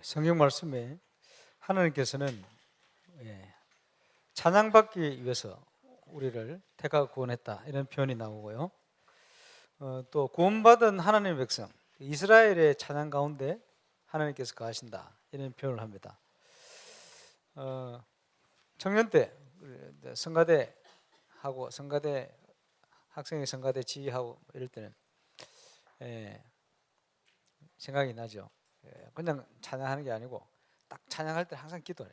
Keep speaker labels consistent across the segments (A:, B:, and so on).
A: 성경 말씀에 하나님께서는 찬양받기 위해서 우리를 택하고 구원했다 이런 표현이 나오고요. 또 구원받은 하나님의 백성 이스라엘의 찬양 가운데 하나님께서 거하신다 이런 표현을 합니다. 청년 때 성가대 하고 성가대 학생의 성가대 지휘하고 이럴 때는 생각이 나죠. 그냥 찬양하는 게 아니고 딱 찬양할 때 항상 기도해.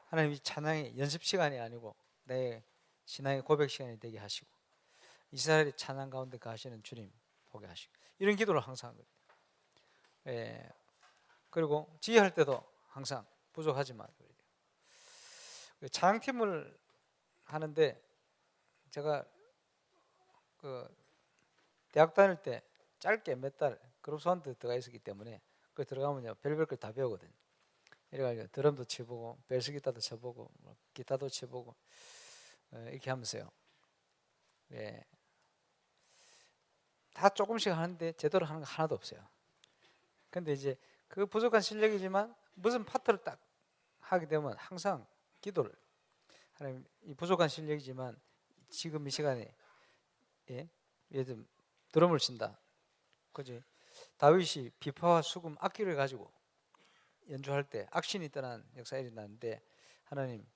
A: 하나님이 찬양의 연습 시간이 아니고 내 신앙의 고백 시간이 되게 하시고 이스라엘의 찬양 가운데 가시는 주님 보게 하시고 이런 기도를 항상 하거든요. 그리고 지휘할 때도 항상 부족하지만 찬양팀을 하는데 제가 대학 다닐 때 짧게 몇 달 그룹 사운드 들어가 있었기 때문에 그 들어가면요 별별 걸 다 배우거든. 이래가지고 드럼도 쳐보고 베이스 기타도 쳐보고 기타도 쳐보고 이렇게 하면서요. 다 조금씩 하는데 제대로 하는 거 하나도 없어요. 근데 이제 그 부족한 실력이지만 무슨 파트를 딱 하게 되면 항상 기도를 하나님 이 부족한 실력이지만 지금 이 시간에 요즘 드럼을 친다. 그지? 다윗이 비파와 수금 악기를 가지고 연주할 때 악신이 떠난 역사가 일어나는데 하나님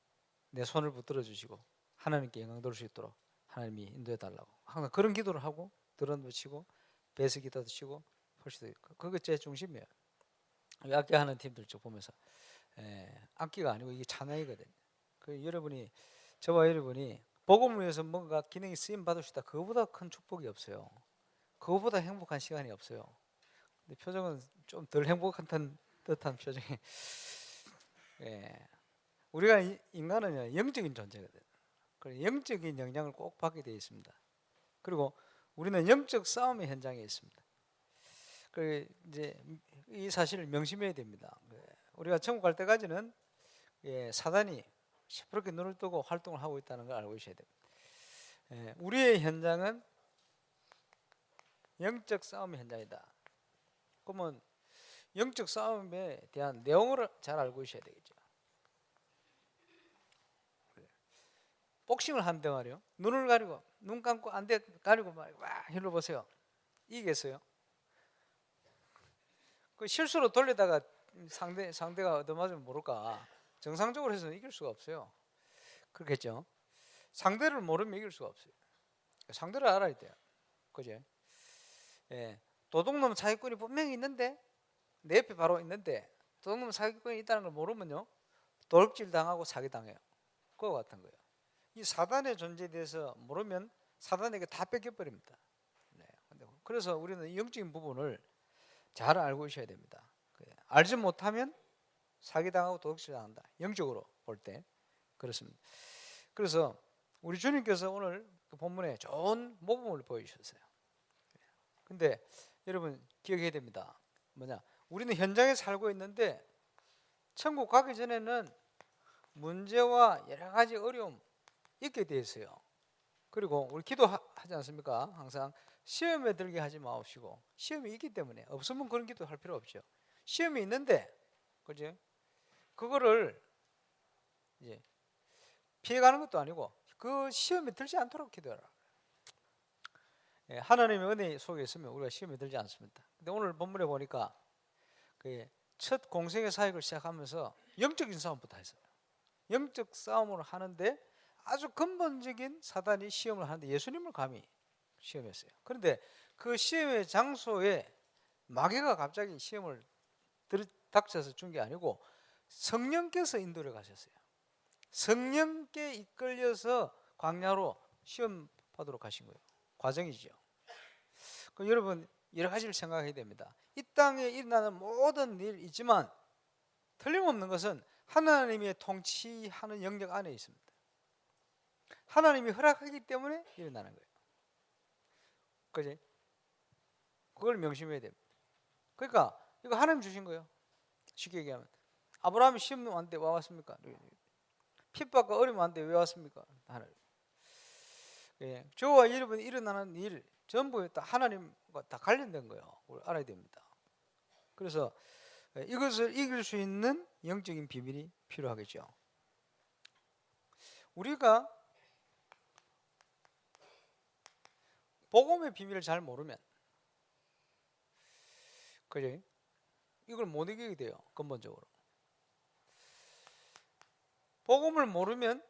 A: 내 손을 붙들어 주시고 하나님께 영광 돌릴 수 있도록 하나님이 인도해 달라고 항상 그런 기도를 하고 드럼도 치고 베이스 기타도 치고 펄시도 있고 그게 제 중심이에요. 악기 하는 팀들 쭉 보면서 악기가 아니고 이게 찬양이거든요. 그 여러분이 저와 여러분이 복음을 위해서 뭔가 기능이 쓰임 받을 수 있다. 그거보다 큰 축복이 없어요. 그거보다 행복한 시간이 없어요. 근데 표정은 좀 덜 행복한 듯한 표정이. 우리가 인간은 영적인 존재거든. 그래서 영적인 영향을 꼭 받게 되어 있습니다. 그리고 우리는 영적 싸움의 현장에 있습니다. 그 이제 이 사실을 명심해야 됩니다. 우리가 천국 갈 때까지는 사단이 시퍼렇게 눈을 뜨고 활동을 하고 있다는 걸 알고 있어야 됩니다. 우리의 현장은 영적 싸움의 현장이다. 그러면 영적 싸움에 대한 내용을 잘 알고 있어야 되겠죠. 복싱을 하는데 말이요. 눈을 가리고 눈 감고 안대 가리고 말이요. 와 힐러 보세요. 이기겠어요? 그 실수로 돌리다가 상대가 얻어맞으면 모를까. 정상적으로 해서는 이길 수가 없어요. 그렇겠죠. 상대를 모르면 이길 수가 없어요. 상대를 알아야 돼요. 그죠? 도둑놈 사기꾼이 분명히 있는데 내 옆에 바로 있는데 도둑놈 사기꾼이 있다는 걸 모르면요 도둑질 당하고 사기 당해요. 그거 같은 거예요. 이 사단의 존재에 대해서 모르면 사단에게 다 뺏겨버립니다. 그래서 우리는 영적인 부분을 잘 알고 있어야 됩니다. 알지 못하면 사기당하고 도둑질 당한다. 영적으로 볼 때 그렇습니다. 그래서 우리 주님께서 오늘 그 본문에 좋은 모범을 보여주셨어요. 근데 여러분 기억해야 됩니다. 뭐냐? 우리는 현장에 살고 있는데 천국 가기 전에는 문제와 여러 가지 어려움 있게 돼 있어요. 그리고 우리 기도하지 않습니까? 항상 시험에 들게 하지 마옵시고 시험이 있기 때문에 없으면 그런 기도 할 필요 없죠. 시험이 있는데 그죠? 그거를 이제 피해가는 것도 아니고 그 시험에 들지 않도록 기도하라. 하나님의 은혜 속에 있으면 우리가 시험에 들지 않습니다. 근데 오늘 본문에 보니까 그 첫 공생의 사역을 시작하면서 영적인 싸움부터 했어요. 영적 싸움을 하는데 아주 근본적인 사단이 시험을 하는데 예수님을 감히 시험했어요. 그런데 그 시험의 장소에 마귀가 갑자기 시험을 닥쳐서 준 게 아니고 성령께서 인도를 가셨어요. 성령께 이끌려서 광야로 시험 받도록 하신 거예요. 과정이죠. 그럼 여러분 여러 가지를 생각해야 됩니다. 이 땅에 일어나는 모든 일이 있지만 틀림없는 것은 하나님의 통치하는 영역 안에 있습니다. 하나님이 허락하기 때문에 일어나는 거예요. 그지? 그걸 명심해야 됩니다. 그러니까 이거 하나님 주신 거예요. 쉽게 얘기하면 아브라함이 시험 왔는데 왜 왔습니까? 핍박과 어려움 왔는데 왜 왔습니까? 하나님. 저와 여러분이 일어나는 일 전부 다 하나님과 다 관련된 거예요. 우리 알아야 됩니다. 그래서 이것을 이길 수 있는 영적인 비밀이 필요하겠죠. 우리가 복음의 비밀을 잘 모르면 그래 이걸 못 이기게 돼요. 근본적으로 복음을 모르면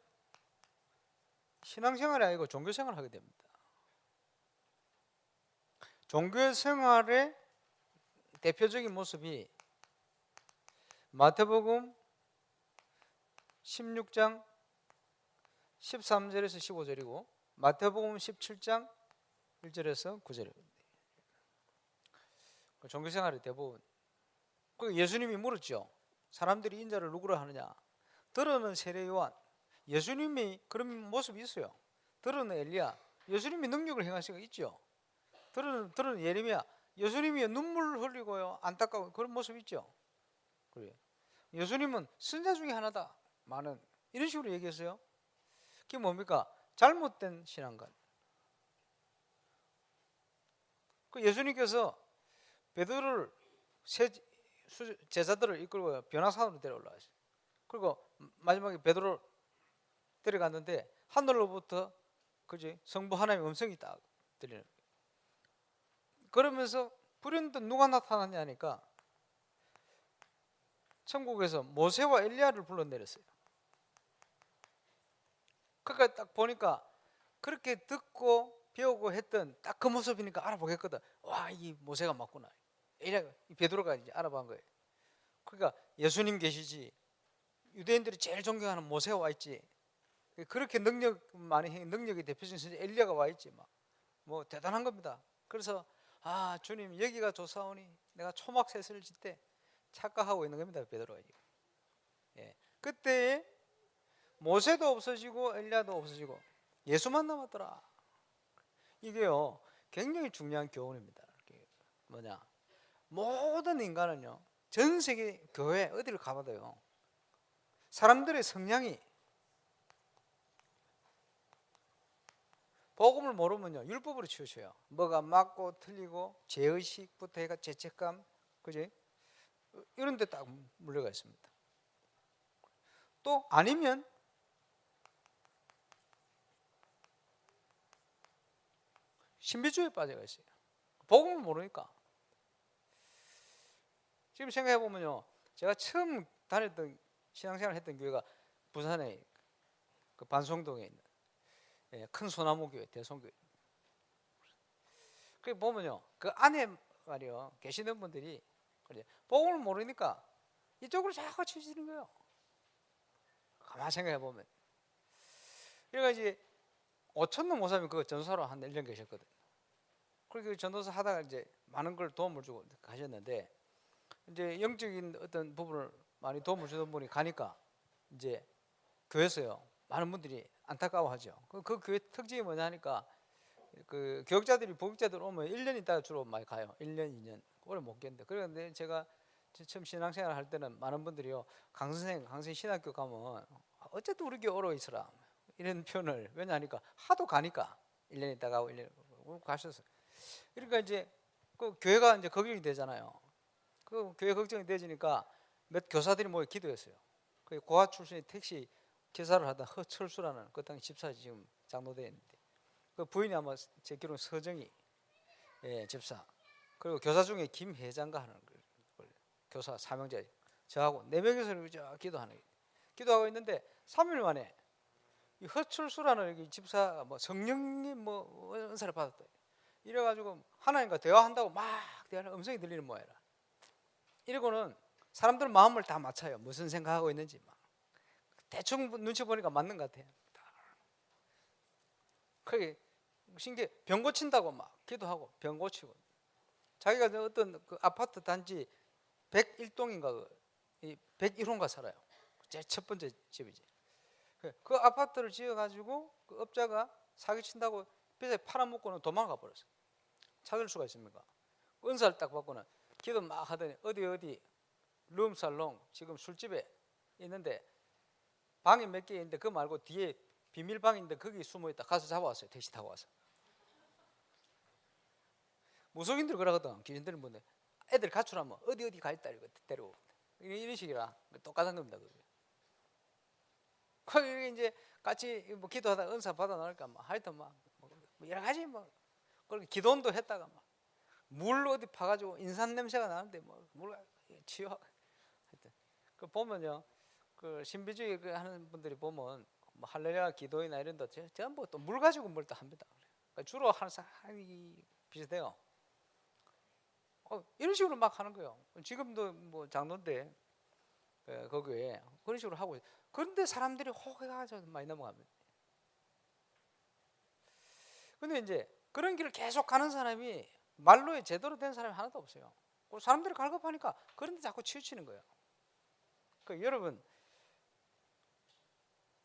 A: 신앙생활이 아니고 종교생활을 하게 됩니다. 종교생활의 대표적인 모습이 마태복음 16장 13절에서 15절이고 마태복음 17장 1절에서 9절입니다. 종교생활의 대부분. 예수님이 물었죠. 사람들이 인자를 누구로 하느냐? 들어는 세례 요한. 예수님이 그런 모습이 있어요. 들어는 엘리야. 예수님이 능력을 행하신 거 있죠. 들어는 예레미야. 예수님이 눈물 흘리고요, 안타까워 그런 모습 있죠. 그래요. 예수님은 선자 중에 하나다. 많은 이런 식으로 얘기했어요. 그게 뭡니까? 잘못된 신앙관. 그 예수님께서 베드로를 제자들을 이끌고 변화산으로 데려올라왔어요. 그리고 마지막에 베드로를 데려갔는데 하늘로부터 그지 성부 하나님의 음성이 딱 들리는 거예요. 그러면서 불현듯 누가 나타났냐니까 천국에서 모세와 엘리야를 불러내렸어요. 그러니까 딱 보니까 그렇게 듣고 배우고 했던 딱 그 모습이니까 알아보겠거든. 와, 이 모세가 맞구나. 엘리야가, 이 베드로가 이제 알아본 거예요. 그러니까 예수님 계시지, 유대인들이 제일 존경하는 모세가 와 있지, 그렇게 능력이 대표적인 선지 엘리야가 와 있지, 뭐 대단한 겁니다. 그래서 아, 주님 여기가 좋사오니 내가 초막새를 짓때 착각하고 있는 겁니다, 베드로가. 예. 그때 모세도 없어지고 엘리야도 없어지고 예수만 남았더라. 이게요 굉장히 중요한 교훈입니다. 뭐냐, 모든 인간은요 전 세계 교회 어디를 가봐도요 사람들의 성향이 복음을 모르면요 율법으로 치우쳐요. 뭐가 맞고 틀리고 죄의식부터 해가 죄책감, 그지? 이런 데 딱 물려가 있습니다. 또 아니면 신비주의에 빠져가 있어요. 복음을 모르니까. 지금 생각해 보면요, 제가 처음 다녔던 신앙생활 했던 교회가 부산에 그 반송동에 있는 큰 소나무 교회, 대성교회. 그 보면요, 그 안에 말이요 계시는 분들이 복음을 모르니까 이쪽으로 자꾸 치시는 거예요. 가만 생각해 보면. 그러니까 이제 5천동 목사님 그 전도사로 한 1년 계셨거든요. 그렇게 전도사 하다가 이제 많은 걸 도움을 주고 가셨는데, 이제 영적인 어떤 부분을 많이 도움을 주던 분이 가니까 이제 교회에서요 많은 분들이 안타까워하죠. 그 교회 특징이 뭐냐 하니까 그 교육자들이 복역자들 오면 1년 있다가 주로 많이 가요. 1년, 2년 오래 못 계는데. 그런데 제가 처음 신앙생활 할 때는 많은 분들이요, 강선생 신학교 가면 어쨌든 우리 교회 오래 있으라 이런 표현을 왜냐하니까 하도 가니까 1년 있다가 가고 1년 가셨어요. 그러니까 이제 그 교회가 이제 걱정이 되잖아요. 그 교회 걱정이 되지니까 몇 교사들이 모여 기도했어요. 그 고아 출신의 택시 기사를 하던 허철수라는 그 당시 집사 지금 장로되어 있는데, 그 부인이 아마 제 기록은 서정희 집사, 그리고 교사 중에 김회장가 하는 교사 사명자, 저하고 4명이서 기도하고 있는데 3일 만에 이 허철수라는 이 집사가 뭐 성령님 뭐 은사를 받았다. 이래가지고 하나님과 대화한다고 막 대화하는 음성이 들리는 모양이라. 이러고는 사람들 마음을 다 맞춰요. 무슨 생각하고 있는지 막 대충 눈치 보니까 맞는 것 같아요. 그게 신기해. 병 고친다고 막 기도하고 병 고치고, 자기가 어떤 그 아파트 단지 101동인가 101호인가 살아요. 제 첫 번째 집이지. 그 아파트를 지어가지고 그 업자가 사기친다고 빚에 팔아먹고는 도망가 버렸어요. 찾을 수가 있습니까? 은사를 딱 받고는 기도 막 하더니 어디 룸살롱 지금 술집에 있는데 방이 몇 개 있는데 그 말고 뒤에 비밀방인데 거기 숨어있다. 가서 잡아왔어요. 택시 타고 와서. 무속인들 그러거든. 귀신들은 뭔데 애들 가출하면 어디 가 있다 이거 데리고 이런 식이라 똑같은 겁니다. 거기 이제 같이 뭐 기도하다 은사 받아 나올까 막 하여튼 막 여러 가지 뭐 그렇게 기도원도 했다가 막 물 어디 파가지고 인산 냄새가 나는데 뭐 물 치워 하여튼 그 보면요 그 신비주의 그 하는 분들이 보면 뭐 할렐루야 기도이나 이런 데 전부 또 물 가지고 뭘 또 합니다. 그러니까 주로 하는 비슷해요. 이런 식으로 막 하는 거예요. 지금도 뭐 장로인데 거기에 그런 식으로 하고 있어요. 그런데 사람들이 혹해가지고 많이 넘어갑니다. 근데 이제 그런 길을 계속 가는 사람이 말로에 제대로 된 사람이 하나도 없어요. 사람들이 갈급하니까 그런 데 자꾸 치우치는 거예요. 여러분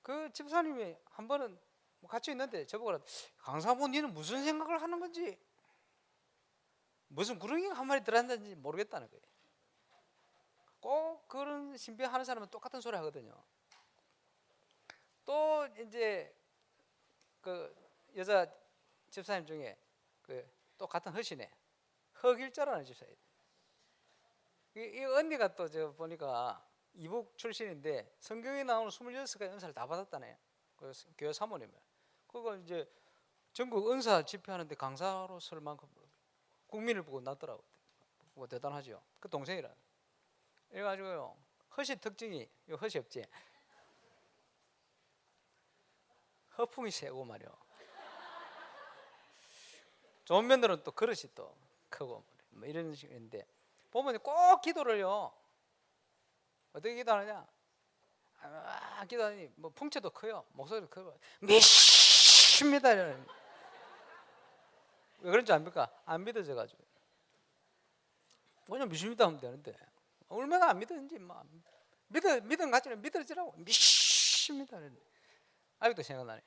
A: 그 집사님이 한 번은 같이 있는데 저보고 강사모 니는 무슨 생각을 하는 건지 무슨 구렁이가 한 마리 들어앉는지 모르겠다는 거예요. 꼭 그런 신비하는 사람은 똑같은 소리 하거든요. 또 이제 그 여자 집사님 중에 또 같은 허시네 허길자라는 집사님. 이 언니가 또 저 보니까 이북 출신인데 성경에 나오는 26가지 은사를 다 받았다네요. 그 교회 사모님을. 그거 이제 전국 은사 집회하는데 강사로 설 만큼 국민을 보고 났더라고. 뭐 대단하죠. 그 동생이라. 이래가지고요 허시 특징이 요 허시 없지. 허풍이 세고 말이요. 좋은 면들은 또 그릇이 또 크고 뭐 이런 식인데 보면 꼭 기도를요 어떻게 기도하느냐? 기도하니 뭐 풍채도 커요, 목소리도 크고 믿습니다. 왜 그런지 압니까? 안 믿어져가지고 그냥 믿습니다 하면 되는데 얼마나 안 믿었는지 막 믿은 가치는 믿어지라고 믿습니다. 아직도 생각나네.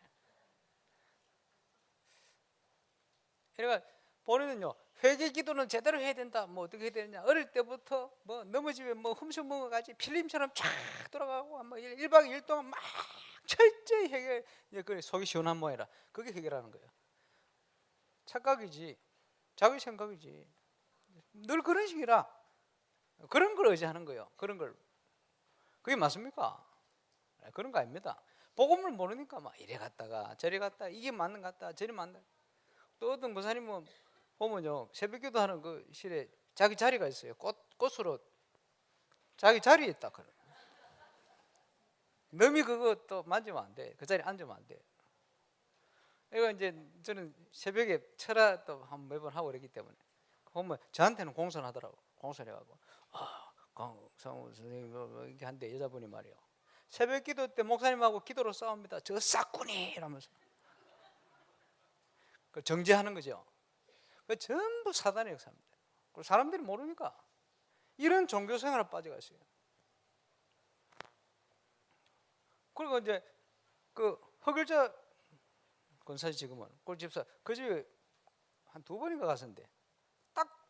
A: 그러니까 본인은요 회개 기도는 제대로 해야 된다. 뭐 어떻게 해야 되느냐? 어릴 때부터 뭐 넘어지면 뭐 흠수 먹어가지고 필름처럼 쫙 돌아가고 뭐 1박 2일 동안 막 철저히 해결. 그 속이 시원한 모양이라 그게 해결하는 거예요. 착각이지, 자기 생각이지. 늘 그런 식이라 그런 걸 의지하는 거예요. 그런 걸 그게 맞습니까? 그런 거 아닙니다. 복음을 모르니까 막 이래 갔다가 저래 갔다 이게 맞는 것 같다 저리 맞는. 또 어떤 목사님은 보면요 새벽기도 하는 그 실에 자기 자리가 있어요. 꽃으로 자기 자리에 있다 그래. 너미 그거 또 만지면 안 돼. 그 자리에 앉으면 안 돼. 이거 이제 저는 새벽에 철야 또 한 매번 하고 그러기 때문에 보면 저한테는 공손하더라고. 공손해가고 강상우 선생님 뭐 이렇게 한데 여자분이 말이요 새벽기도 때 목사님하고 기도로 싸웁니다. 저 싹구니 이러면서 그 정죄하는 거죠. 그 전부 사단의 역사입니다. 그리고 사람들이 모르니까 이런 종교 생활에 빠져가 있어요. 그리고 이제 그 허글자 권사지 지금은 꼴집사 그 집에 한 2번인가 갔었는데 딱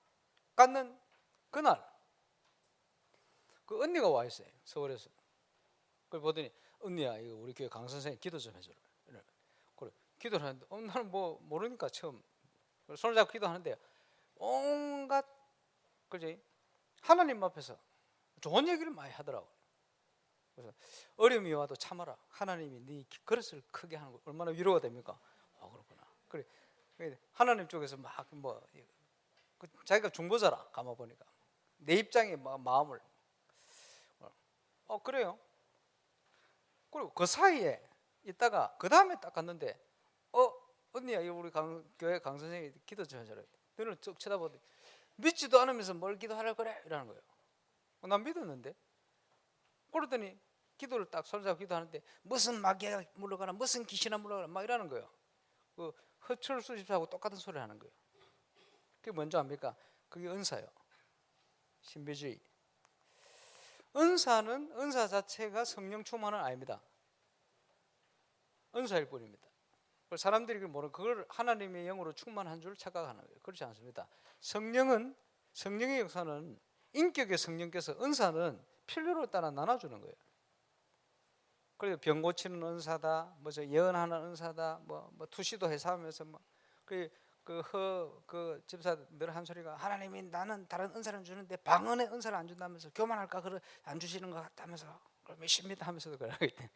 A: 갔는 그날 그 언니가 와 있어요. 서울에서. 그걸 보더니 언니야 이거 우리 교회 강 선생님 기도 좀 해줘라. 그래 기도를 하는데 나는 뭐 모르니까 처음 손을 잡고 기도하는데 온갖 그지 하나님 앞에서 좋은 얘기를 많이 하더라고. 그래서 어려움이 와도 참아라. 하나님이 네 그릇을 크게 하는 거 얼마나 위로가 됩니까? 그렇구나. 그래 하나님 쪽에서 막 뭐 자기가 중보자라 가만 보니까 내 입장에 마음을 그래요. 그리고 그 사이에 있다가 그 다음에 딱 갔는데 언니야 우리 교회 강 선생님이 기도 좀 해줘라. 너는 쭉 쳐다보더니 믿지도 않으면서 뭘 기도하려고 그래 이러는 거예요. 난 믿었는데 그러더니 기도를 딱 손잡고 기도하는데 무슨 마귀야 물러가라 무슨 귀신아 물러가라 막 이러는 거예요. 그 허철수 집사하고 똑같은 소리 하는 거예요. 그게 뭔지 압니까? 그게 은사예요. 신비주의. 은사는 은사 자체가 성령 충만은 아닙니다. 은사일 뿐입니다. 사람들이 그걸 하나님의 영으로 충만한 줄 착각하는 거예요. 그렇지 않습니다. 성령의 역사는 인격의 성령께서 은사는 필요로 따라 나눠주는 거예요. 그래서 병 고치는 은사다, 예언하는 은사다, 투시도 해서 하면서 그 집사 늘 한 소리가 하나님이 나는 다른 은사를 주는데 방언의 은사를 안 준다면서 교만할까 그래 안 주시는 것 같다면서 몇십니다 하면서도 그러기 때문에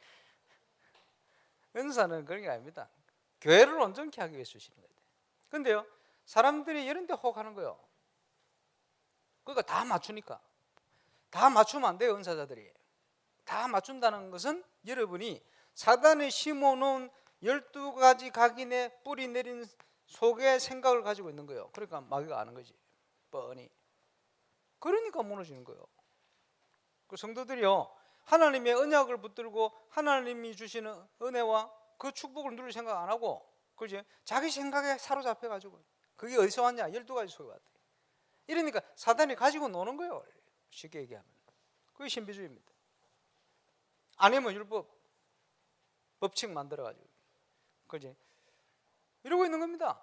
A: 은사는 그런 게 아닙니다. 교회를 온전케 하기 위해서 주시는 거예요. 근데요 사람들이 이런 데 혹하는 거예요. 그러니까 다 맞추니까 다 맞추면 안 돼요. 은사자들이 다 맞춘다는 것은 여러분이 사단이 심어놓은 12가지 각인의 뿌리 내린 속에 생각을 가지고 있는 거예요. 그러니까 마귀가 아는 거지 뻔히. 그러니까 무너지는 거예요. 그 성도들이요 하나님의 언약을 붙들고 하나님이 주시는 은혜와 그 축복을 누릴 생각 안 하고 그지? 자기 생각에 사로잡혀 가지고 그게 어디서 왔냐? 12가지 속에 왔다. 이러니까 사단이 가지고 노는 거예요. 쉽게 얘기하면 그게 신비주의입니다. 아니면 율법 법칙 만들어 가지고 그지? 이러고 있는 겁니다.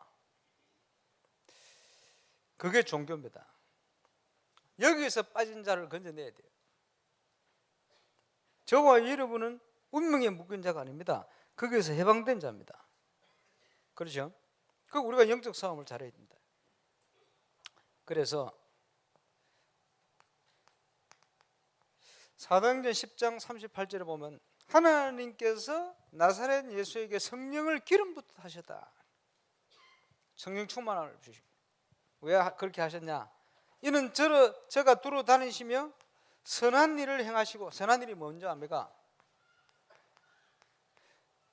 A: 그게 종교입니다. 여기에서 빠진 자를 건져내야 돼요. 저와 여러분은 운명에 묶인 자가 아닙니다. 거기에서 해방된 자입니다. 그렇죠? 그 우리가 영적 싸움을 잘해야 됩니다. 그래서 사도행전 10장 38절에 보면 하나님께서 나사렛 예수에게 성령을 기름 붓듯 하셨다. 성령 충만함을 주시고 왜 그렇게 하셨냐? 이는 저가 두루 다니시며 선한 일을 행하시고 선한 일이 뭔지 압니까?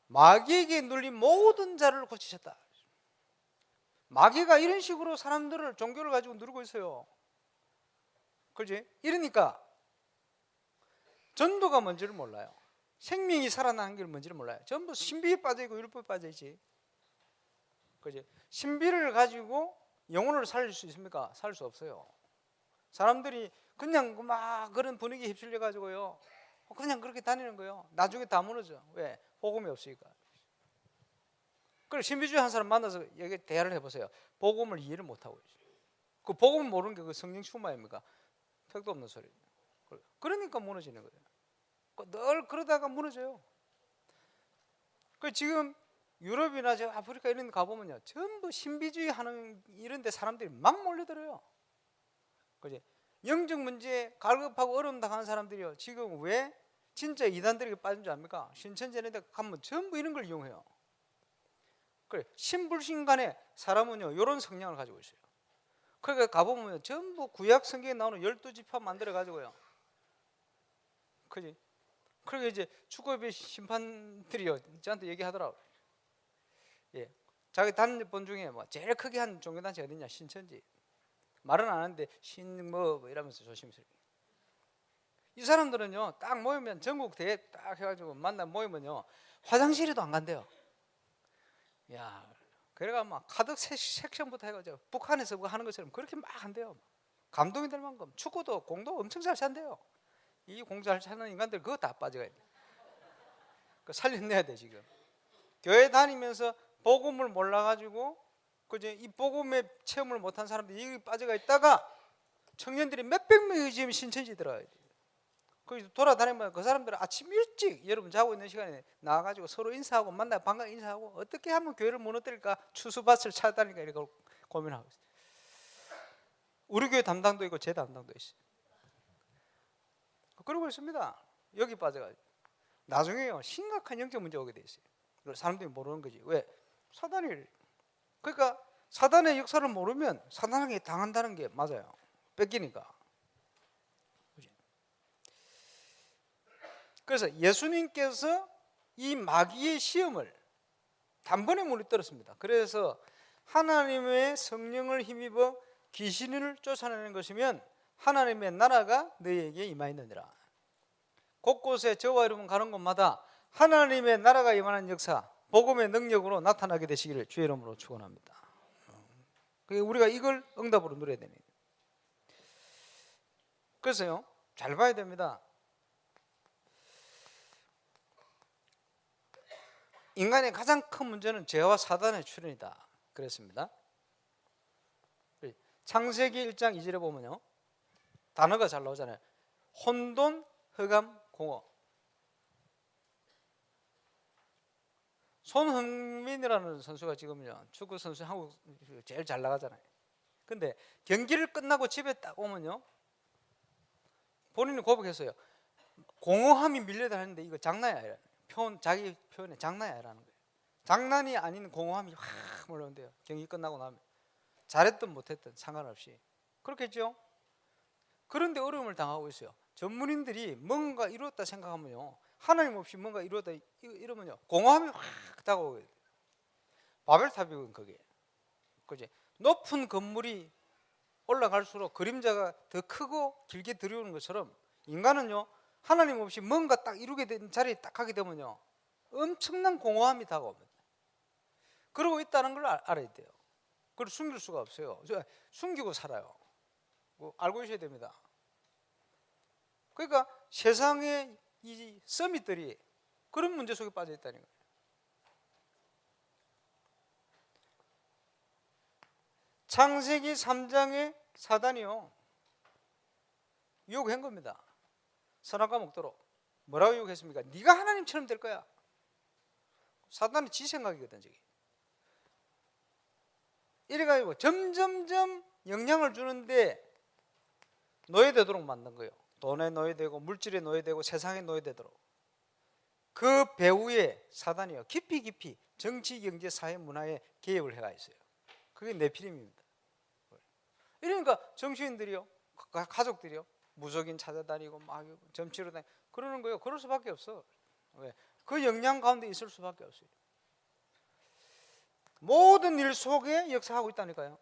A: 마귀에게 눌린 모든 자를 고치셨다. 마귀가 이런 식으로 사람들을 종교를 가지고 누르고 있어요. 그렇지? 이러니까 전도가 뭔지를 몰라요. 생명이 살아나는 게 뭔지를 몰라요. 전부 신비에 빠져있고 율법에 빠져있지. 그렇지? 신비를 가지고 영혼을 살릴 수 있습니까? 살 수 없어요. 사람들이 그냥 막 그런 분위기에 휩쓸려 가지고요 그냥 그렇게 다니는 거예요. 나중에 다 무너져. 왜? 복음이 없으니까. 그리고 신비주의 한 사람 만나서 여기 대화를 해보세요. 복음을 이해를 못하고 있어요. 그 복음 모르는 게 그 성령 충만입니까? 택도 없는 소리. 그러니까 무너지는 거예요. 늘 그러다가 무너져요. 그 지금 유럽이나 저 아프리카 이런 데 가보면요 전부 신비주의 하는 이런 데 사람들이 막 몰려들어요. 그지? 영적 문제에 갈급하고 어려움 당하는 사람들이요 지금 왜 진짜 이단들에게 빠진 줄 압니까? 신천지 이런 데 가면 전부 이런 걸 이용해요. 그래 신불신간에 사람은요 이런 성향을 가지고 있어요. 그러니까 가보면 전부 구약 성경에 나오는 12지파 만들어 가지고요 그지? 그러니까 이제 축구협회 심판들이요 저한테 얘기하더라고요. 예, 자기 다른 본 중에 뭐 제일 크게 한 종교단체 어디냐? 신천지. 말은 안 하는데 신뭐 이러면서 조심스럽게. 이 사람들은요 딱 모이면 전국 대회 딱 해가지고 만나 모이면요 화장실에도 안 간대요. 야, 그래가 막 카드 섹션부터 해가지고 북한에서 그거 하는 것처럼 그렇게 막 한대요. 감동이 될 만큼 축구도 공도 엄청 잘 찬대요. 이 공 잘 차는 인간들 그거 다 빠져가야 돼. 그 살려내야 돼 지금. 교회 다니면서 복음을 몰라가지고 그제 이 복음의 체험을 못한 사람들이 여기 빠져가 있다가 청년들이 몇백 명이 지금 신천지 들어가야 돼. 그 돌아다니면 그 사람들은 아침 일찍 여러분 자고 있는 시간에 나와가지고 서로 인사하고 만나 반가 인사하고 어떻게 하면 교회를 무너뜨릴까 추수밭을 찾아다니까 이렇게 고민하고 있어요. 우리 교회 담당도 있고 제 담당도 있어요. 그러고 있습니다. 여기 빠져가지고 나중에요 심각한 영적 문제 오게 돼 있어요. 사람들이 모르는 거지. 왜? 사단이 그러니까 사단의 역사를 모르면 사단에게 당한다는 게 맞아요. 뺏기니까. 그래서 예수님께서 이 마귀의 시험을 단번에 물리떨었습니다. 그래서 하나님의 성령을 힘입어 귀신을 쫓아내는 것이면 하나님의 나라가 너희에게 임하였느니라. 곳곳에 저와 여러분 가는 곳마다 하나님의 나라가 임하는 역사, 복음의 능력으로 나타나게 되시기를 주의 이름으로 축원합니다. 우리가 이걸 응답으로 누려야 되는 거예요. 그래서요, 잘 봐야 됩니다. 인간의 가장 큰 문제는 죄와 사단의 출현이다. 그랬습니다. 창세기 1장 2절에 보면요, 단어가 잘 나오잖아요. 혼돈, 흑암, 공허. 손흥민이라는 선수가 지금요 축구 선수 한국 제일 잘 나가잖아요. 근데 경기를 끝나고 집에 딱 오면요 본인이 고백했어요. 공허함이 밀려다니는데 이거 장난이 아니라 자기 표현에 장난이 아니라는 거예요. 장난이 아닌 공허함이 확 몰려온대요. 경기 끝나고 나면 잘했든 못했든 상관없이 그렇겠죠. 그런데 어려움을 당하고 있어요. 전문인들이 뭔가 이루었다 생각하면요 하나님 없이 뭔가 이루었다 이러면요 공허함이 확 다가오게 돼요. 바벨탑이건 그게 그지. 높은 건물이 올라갈수록 그림자가 더 크고 길게 들여오는 것처럼 인간은요 하나님 없이 뭔가 딱 이루게 된 자리에 딱 하게 되면요 엄청난 공허함이 다가옵니다. 그러고 있다는 걸 알아야 돼요. 그걸 숨길 수가 없어요. 숨기고 살아요. 알고 있어야 됩니다. 그러니까 세상의 이 서밋들이 그런 문제 속에 빠져 있다는 거예요. 창세기 3장의 사단이요 유혹한 겁니다. 선악과 먹도록. 뭐라고 유혹했습니까? 네가 하나님처럼 될 거야. 사단은 지 생각이거든. 저기. 이래가지고 점점점 영향을 주는데 노예되도록 만든 거예요. 돈에 노예되고 물질에 노예되고 세상에 노예되도록. 그 배후에 사단이요 깊이 정치, 경제, 사회, 문화에 개입을 해가 있어요. 그게 네피림입니다. 이러니까 정치인들이요 가족들이요 무속인 찾아다니고 막 점치러 다니고 그러는 거예요. 그럴 수밖에 없어. 왜? 그 영향 가운데 있을 수밖에 없어요. 모든 일 속에 역사하고 있다니까요.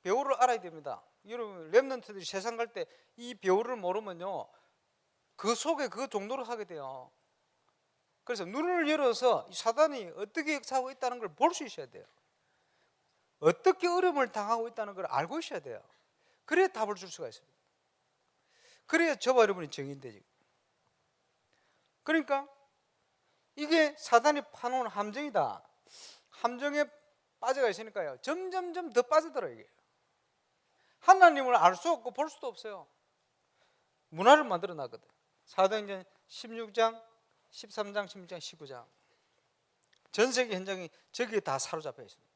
A: 배우를 알아야 됩니다. 여러분 렘넌트들이 세상 갈 때 이 배우를 모르면요 그 속에 그 정도로 하게 돼요. 그래서 눈을 열어서 사단이 어떻게 역사하고 있다는 걸 볼 수 있어야 돼요. 어떻게 어려움을 당하고 있다는 걸 알고 있어야 돼요. 그래야 답을 줄 수가 있습니다. 그래야 저와 여러분이 정의되지. 그러니까 이게 사단이 파놓은 함정이다. 함정에 빠져가 있으니까요 점점점 더 빠져들어요. 이게 하나님을 알 수 없고 볼 수도 없어요. 문화를 만들어 놨거든. 사도행전 16장 13장 16장 19장 전 세계 현장이 저기에 다 사로잡혀 있습니다.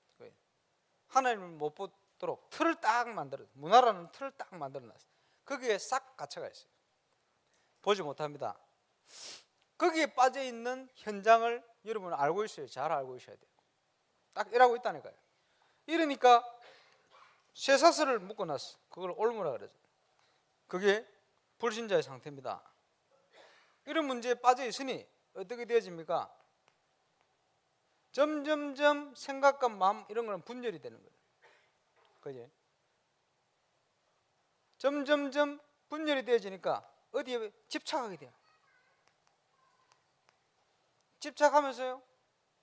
A: 하나님을 못 보도록 틀을 딱 만들어, 문화라는 틀을 딱 만들어 놨어요. 거기에 싹 갇혀가 있어요. 보지 못합니다. 거기에 빠져 있는 현장을 여러분 알고 있어요. 잘 알고 있어야 돼요. 딱 이러고 있다니까요. 이러니까 쇠사슬을 묶어놨어. 그걸 올무라 그러죠. 그게 불신자의 상태입니다. 이런 문제에 빠져 있으니 어떻게 되어집니까? 점점점 생각과 마음 이런 거는 분열이 되는 거예요. 그지? 점점점 분열이 되어지니까 어디에 집착하게 돼요. 집착하면서요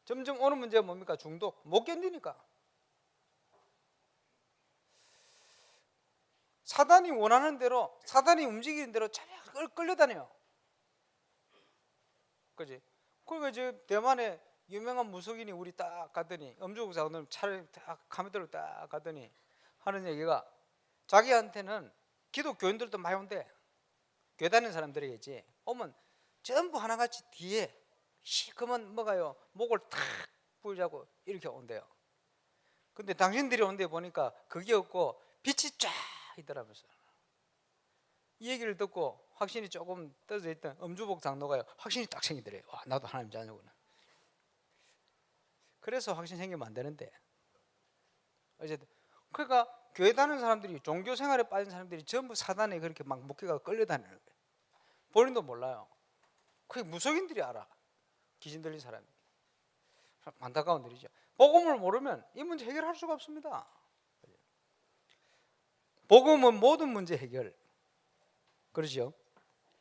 A: 점점 오는 문제가 뭡니까? 중독. 못 견디니까. 사단이 원하는 대로, 사단이 움직이는 대로 차례 끌려다녀요. 그지? 그러니까 저 대만에 유명한 무속인이 우리 딱 갔더니 엄주국사 오늘 차를 딱 카메라로 딱 갔더니 하는 얘기가 자기한테는 기독교인들도 많이 온대. 교회 다니는 사람들이겠지. 오면 전부 하나같이 뒤에 시커먼 뭐가요 목을 탁 부여자고 이렇게 온대요. 근데 당신들이 온 데 보니까 그게 없고 빛이 쫙 있더라면서. 이 얘기를 듣고 확신이 조금 떠져 있던 엄주복 장로가요 확신이 딱 생기더래요. 와, 나도 하나님 자녀구나. 그래서 확신 생기면 안 되는데 어쨌든 그러니까 교회 다니는 사람들이 종교 생활에 빠진 사람들이 전부 사단에 그렇게 막 목회가 끌려다니는 거예요. 본인도 몰라요. 그게 무속인들이 알아. 귀신 들린 사람이. 안타까운 일이죠. 복음을 모르면 이 문제 해결할 수가 없습니다. 복음은 모든 문제 해결. 그렇죠?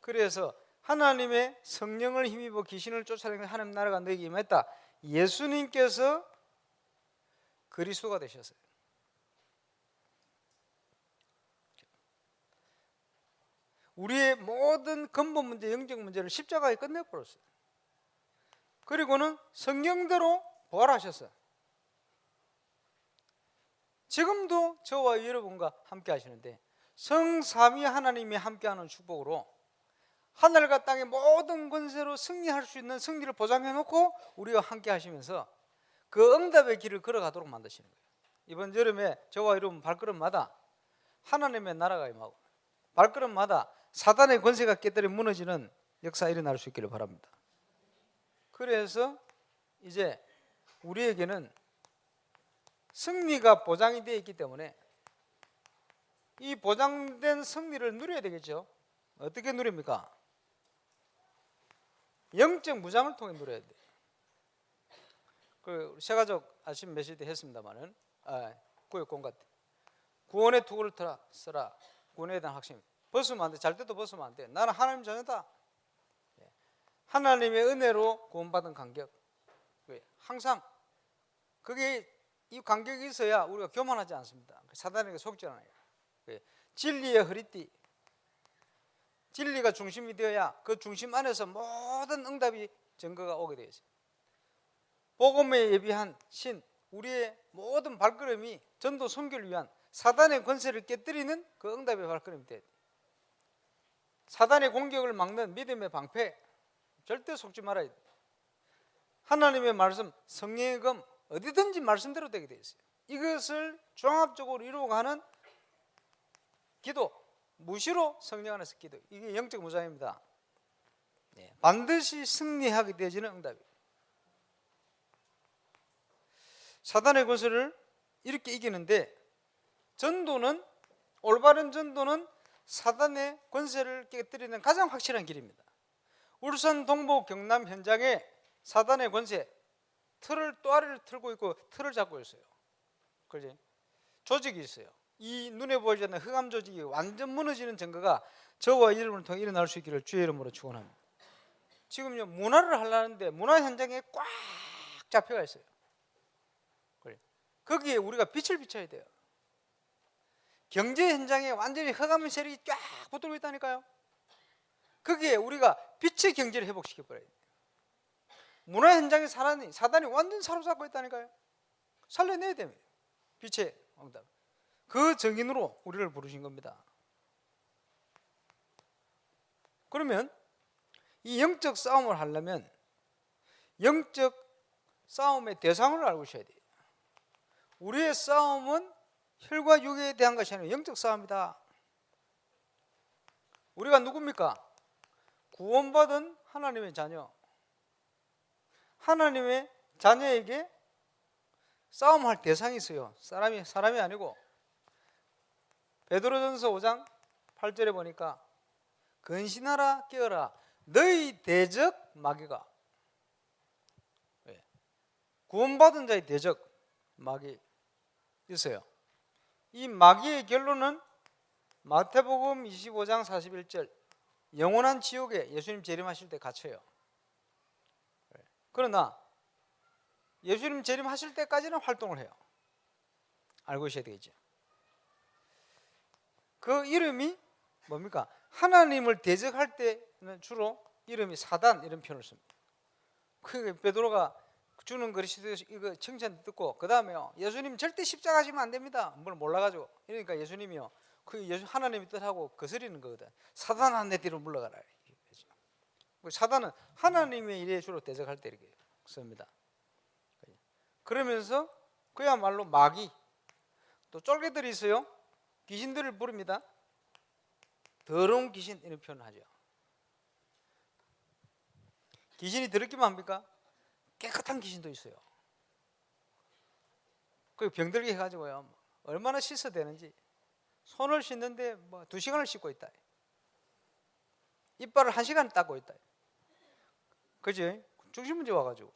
A: 그래서 하나님의 성령을 힘입어 귀신을 쫓아내는 하나님 나라가 너에게 임했다. 예수님께서 그리스도가 되셨어요. 우리의 모든 근본 문제, 영적 문제를 십자가에 끝내버렸어요. 그리고는 성령대로 부활하셨어요. 지금도 저와 여러분과 함께 하시는데 성삼위 하나님이 함께하는 축복으로 하늘과 땅의 모든 권세로 승리할 수 있는 승리를 보장해 놓고 우리와 함께 하시면서 그 응답의 길을 걸어가도록 만드시는 거예요. 이번 여름에 저와 여러분 발걸음마다 하나님의 나라가 임하고 발걸음마다 사단의 권세가 깨뜨려 무너지는 역사 일어날 수 있기를 바랍니다. 그래서 이제 우리에게는 승리가 보장이 되어 있기 때문에 이 보장된 승리를 누려야 되겠죠. 어떻게 누립니까? 영적 무장을 통해 누려야 돼요. 그 새가족 아침 메시지 했습니다만은 구역공 같아. 구원의 투구를 써라. 구원에 대한 확신. 벗으면 안 돼. 잘 때도 벗으면 안 돼. 나는 하나님 자녀다. 하나님의 은혜로 구원받은 간격. 항상 그게 이 간격이 있어야 우리가 교만하지 않습니다. 사단에게 속지 않아요. 진리의 허리띠. 진리가 중심이 되어야 그 중심 안에서 모든 응답이 증거가 오게 되어 있어요. 복음에 예비한 신, 우리의 모든 발걸음이 전도 선교를 위한 사단의 권세를 깨뜨리는 그 응답의 발걸음이 돼야 돼요. 사단의 공격을 막는 믿음의 방패, 절대 속지 말아야 돼요. 하나님의 말씀, 성령의 검, 어디든지 말씀대로 되게 되어 있어요. 이것을 종합적으로 이루어가는 기도, 무시로 성령 안에서 기도, 이게 영적 무장입니다. 반드시 승리하게 되어지는 응답이에요. 사단의 권세를 이렇게 이기는데 전도는, 올바른 전도는 사단의 권세를 깨뜨리는 가장 확실한 길입니다. 울산 동부 경남 현장에 사단의 권세, 또아리를 틀고 있고 틀을 잡고 있어요. 그렇지? 조직이 있어요. 이 눈에 보이지 않는 흑암 조직이 완전 무너지는 증거가 저와 여러분을 통해 일어날 수 있기를 주의 이름으로 축원합니다. 지금요 문화를 하려는데 문화 현장에 꽉 잡혀가 있어요. 거기에 우리가 빛을 비춰야 돼요. 경제 현장에 완전히 흑암의 세력이 쫙 붙들고 있다니까요. 거기에 우리가 빛의 경제를 회복시켜 버려야 돼요. 문화 현장에 사단이 완전 사로잡고 있다니까요. 살려내야 됩니다. 빛의 응답. 그 정인으로 우리를 부르신 겁니다. 그러면 이 영적 싸움을 하려면 영적 싸움의 대상을 알고 있어야 돼요. 우리의 싸움은 혈과 육에 대한 것이 아니라 영적 싸움이다. 우리가 누굽니까? 구원받은 하나님의 자녀. 하나님의 자녀에게 싸움할 대상이 있어요. 사람이 아니고. 베드로전서 5장 8절에 보니까 근신하라 깨어라 너희 대적 마귀가. 구원받은 자의 대적 마귀 있어요. 이 마귀의 결론은 마태복음 25장 41절 영원한 지옥에 예수님 재림하실 때 갇혀요. 그러나 예수님 재림하실 때까지는 활동을 해요. 알고 계셔야 되겠죠. 그 이름이 뭡니까? 하나님을 대적할 때는 주로 이름이 사단 이런 표현을 씁니다. 그 베드로가 주는 그리스도 이거 칭찬 듣고 그 다음에요 예수님 절대 십자가 지면 안 됩니다. 뭘 몰라가지고 이러니까 예수님이요 하나님이 뜻하고 거스리는 거거든. 사단아 내 뒤로 물러가라. 사단은 하나님의 일에 주로 대적할 때 이렇게 씁니다. 그러면서 그야말로 마귀 또 쫄개들이 있어요. 귀신들을 부릅니다. 더러운 귀신 이런 표현을 하죠. 귀신이 더럽기만 합니까? 깨끗한 귀신도 있어요. 그 병들게 해가지고요 얼마나 씻어야 되는지 손을 씻는데 2시간을 씻고 있다. 이빨을 1시간 닦고 있다. 그지? 중심문제 와가지고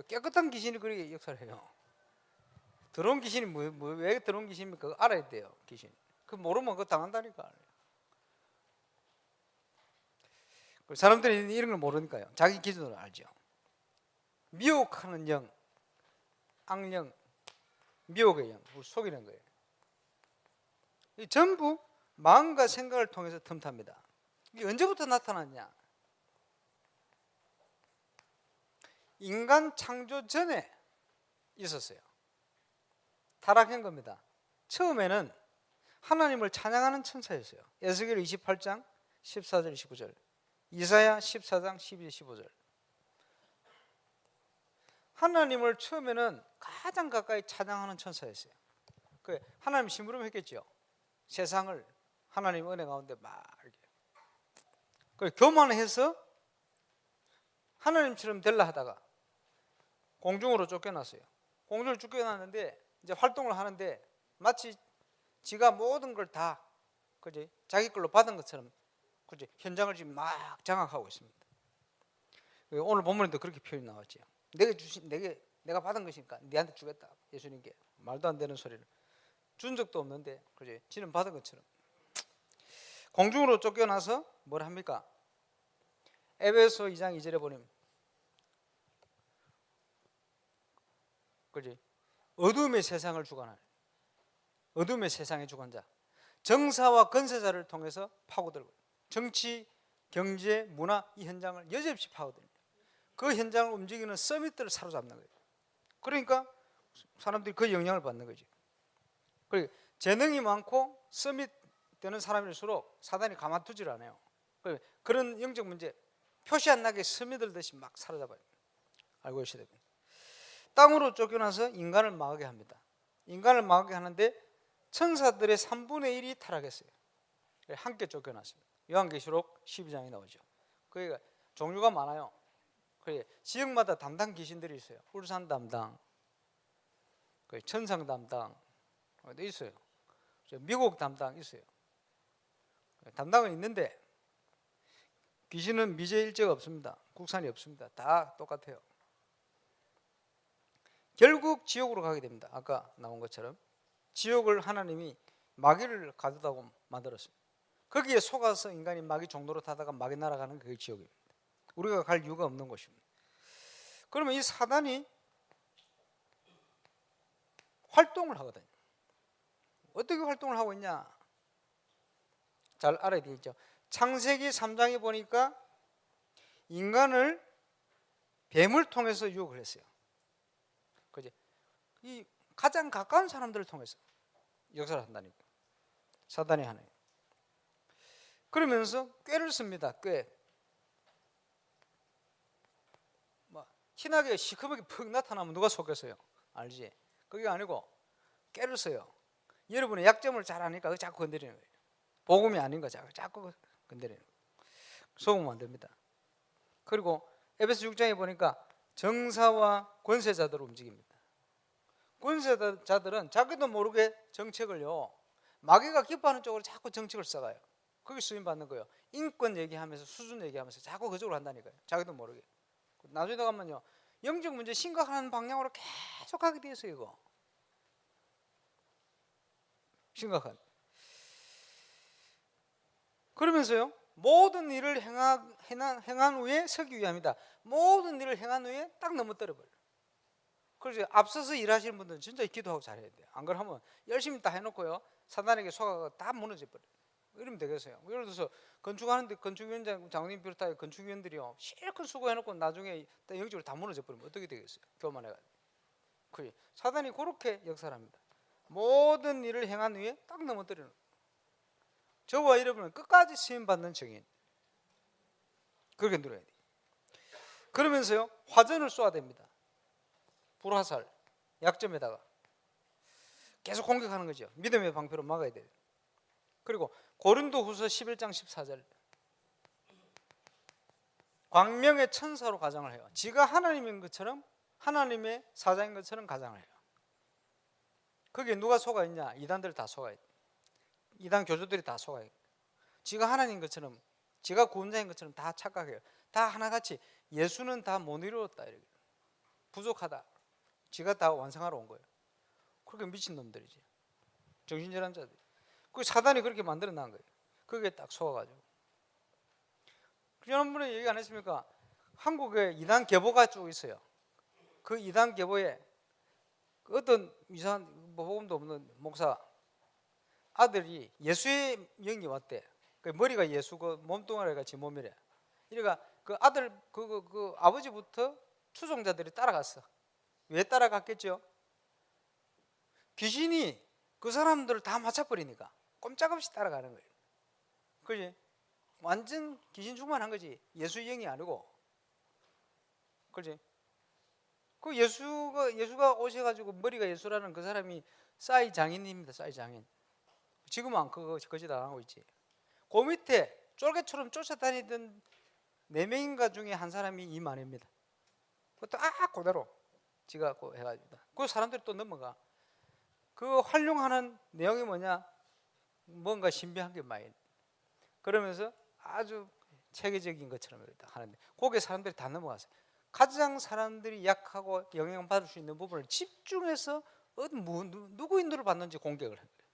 A: 깨끗한 귀신이 그렇게 역사를 해요. 더러운 귀신이 왜 더러운 귀신입니까? 그거 알아야 돼요. 귀신. 그 모르면 그거 당한다니까. 사람들이 이런 걸 모르니까요. 자기 기준으로 알죠. 미혹하는 영, 악령, 미혹의 영, 속이는 거예요. 이 전부 마음과 생각을 통해서 틈탑니다. 이게 언제부터 나타났냐? 인간 창조 전에 있었어요. 타락한 겁니다. 처음에는 하나님을 찬양하는 천사였어요. 에스겔 28장 14절 15절. 이사야 14장 12절 15절. 하나님을 처음에는 가장 가까이 찬양하는 천사였어요. 그 하나님 심부름했겠죠. 세상을 하나님 은혜 가운데 막 이렇게 교만해서 하나님처럼 되려 하다가 공중으로 쫓겨났어요. 공중으로 쫓겨났는데 이제 활동을 하는데 마치 지가 모든 걸 다 그지 자기 걸로 받은 것처럼 그지 현장을 지금 막 장악하고 있습니다. 오늘 본문에도 그렇게 표현이 나왔죠. 내가 받은 것이니까 네한테 주겠다. 예수님께 말도 안 되는 소리를 준 적도 없는데 그지 지는 받은 것처럼 공중으로 쫓겨나서 뭘 합니까? 에베소 2장 2절에 보면 그지 어둠의 세상을 주관하는 어둠의 세상의 주관자 정사와 건세자를 통해서 파고들고 정치, 경제, 문화 이 현장을 여지없이 파고듭니다. 그 현장을 움직이는 서밋들을 사로잡는 거예요. 그러니까 사람들이 그 영향을 받는 거죠. 그리고 재능이 많고 서밋 되는 사람일수록 사단이 가만두질 않아요. 그런 영적 문제 표시 안 나게 스며들듯이 막 사로잡아요. 알고 계셔야 됩니다. 땅으로 쫓겨나서 인간을 망하게 합니다. 인간을 망하게 하는데 천사들의 3분의 1이 타락했어요. 함께 쫓겨났습니다. 요한계시록 12장에 나오죠. 그러니까 종류가 많아요. 지역마다 담당 귀신들이 있어요. 울산 담당, 천상 담당 있어요. 미국 담당 있어요. 담당은 있는데 귀신은 미제 일제가 없습니다. 국산이 없습니다. 다 똑같아요. 결국 지옥으로 가게 됩니다. 아까 나온 것처럼 지옥을 하나님이 마귀를 가두다고 만들었습니다. 거기에 속아서 인간이 마귀 종로로 타다가 마귀 날아가는 그게 지옥입니다. 우리가 갈 이유가 없는 곳입니다. 그러면 이 사단이 활동을 하거든요. 어떻게 활동을 하고 있냐? 잘 알아야 되겠죠. 창세기 3장에 보니까 인간을 뱀을 통해서 유혹을 했어요. 그지? 이 가장 가까운 사람들을 통해서 역사를 한다니까. 사단이 하나요. 그러면서 꾀를 씁니다. 꾀. 티나게 시커멓게 퍽 나타나면 누가 속겠어요? 알지? 그게 아니고 꾀를 써요. 여러분의 약점을 잘 아니까 자꾸 건드리는 거예요. 복음이 아닌 거 자꾸 건드리는 거예요. 속으면 안 됩니다. 그리고 에베소 6장에 보니까 정사와 권세자들을 움직입니다. 권세자들은 자기도 모르게 정책을요 마귀가 기뻐하는 쪽으로 자꾸 정책을 써가요. 거기 쓰임 받는 거예요. 인권 얘기하면서 수준 얘기하면서 자꾸 그쪽으로 한다니까요. 자기도 모르게. 나중에 가면요 영적 문제 심각한 방향으로 계속 가게 돼 있어요. 이거 심각한. 그러면서요 모든 일을 행한 후에 서기 위함이다. 모든 일을 행한 후에 딱 넘어뜨려버려요. 그래서 앞서서 일하시는 분들은 진짜 기도하고 잘해야 돼요. 안 그러면 열심히 다 해놓고요 사단에게 속아가 다 무너져 버려요. 이러면 되겠어요. 예를 들어서 건축하는데 건축위원장 장로님 비롯하여 건축위원들이요 실컷 수고해놓고 나중에 영적으로 다 무너져 버리면 어떻게 되겠어요? 교만해가지고. 그래 사단이 그렇게 역사를 합니다. 모든 일을 행한 후에 딱 넘어뜨리는 거예요. 저와 여러분은 끝까지 시험받는 증인 그렇게 누려야 돼요. 그러면서요 화전을 쏘아야 됩니다. 불화살 약점에다가 계속 공격하는 거죠. 믿음의 방패로 막아야 돼요. 그리고 고린도후서 11장 14절 광명의 천사로 가장을 해요. 지가 하나님인 것처럼 하나님의 사자인 것처럼 가장을 해요. 거기에 누가 속아 있냐? 이단들 다 속아 있어요. 이단 교주들이 다 속아 있어요. 지가 하나님인 것처럼 지가 구원자인 것처럼 다 착각해요. 다 하나같이 예수는 다 못 이루었다 이렇게. 부족하다. 지가 다 완성하러 온 거예요. 그렇게 미친 놈들이지. 정신질환자들. 그 사단이 그렇게 만들어 놓은 거예요. 그게 딱 속아가지고. 지난번에 얘기 안 했습니까? 한국에 이단 계보가 쭉 있어요. 그 이단 계보에 어떤 이상한 복음도 없는 목사 아들이 예수의 영이 왔대. 그 머리가 예수고 몸뚱아리 같이 몸이래. 그러니까 그 아들 그 아버지부터 추종자들이 따라갔어. 왜 따라갔겠죠? 귀신이 그 사람들을 다 맞춰버리니까 꼼짝없이 따라가는 거예요. 그지? 완전 귀신 충만한 거지. 예수형이 아니고. 그렇지? 그 예수가 오셔가지고 머리가 예수라는 그 사람이 싸이 장인입니다. 싸이 장인. 지금은 그거 거짓 안 하고 있지. 그 밑에 쫄개처럼 쫓아다니던 4명인가 중에 한 사람이 이만입니다. 그것도 그대로 지가 해가지고 그 사람들이 또 넘어가. 그 활용하는 내용이 뭐냐? 뭔가 신비한 게 많이. 그러면서 아주 체계적인 것처럼 하는데 거기에 사람들이 다 넘어갔어요. 가장 사람들이 약하고 영향받을 수 있는 부분을 집중해서 누구 인도를 받는지 공격을 한 거예요.